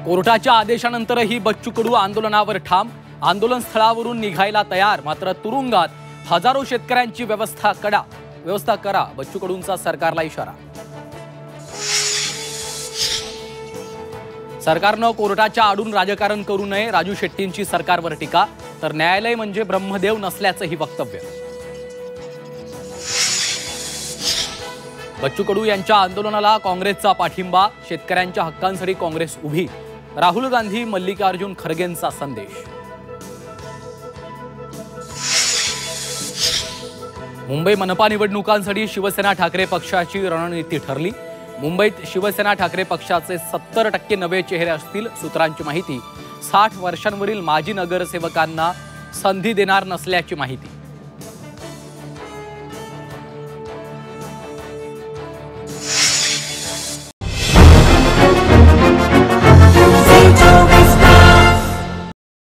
कोर्टाच्या आदेशानंतरही बच्चू कडू आंदोलनावर ठाम। आंदोलन स्थळावरून निघायला तयार, मात्र तुरुंगात हजारो शेतकऱ्यांची व्यवस्था करा, बच्चू कडूंचा सरकारला इशारा। सरकारनं कोर्टाच्या आडून राजकारण करू नये, राजू शेट्टींची सरकारवर टीका। तर न्यायालय म्हणजे ब्रह्मदेव नसल्याचंही वक्तव्य। बच्चू कडू यांच्या आंदोलनाला काँग्रेसचा पाठिंबा, शेतकऱ्यांच्या हक्कांसाठी काँग्रेस उभी। राहुल गांधी मल्लिकार्जुन खरगेंचा संदेश। मुंबई मनपा निवडणुकांसाठी शिवसेना ठाकरे पक्षाची रणनीती ठरली। मुंबईत शिवसेना ठाकरे पक्षाचे 70% नवे चेहरे असतील। सूत्रांची माहिती, 60 वर्षांवरील माजी नगरसेवकांना संधी देणार नसल्याची माहिती।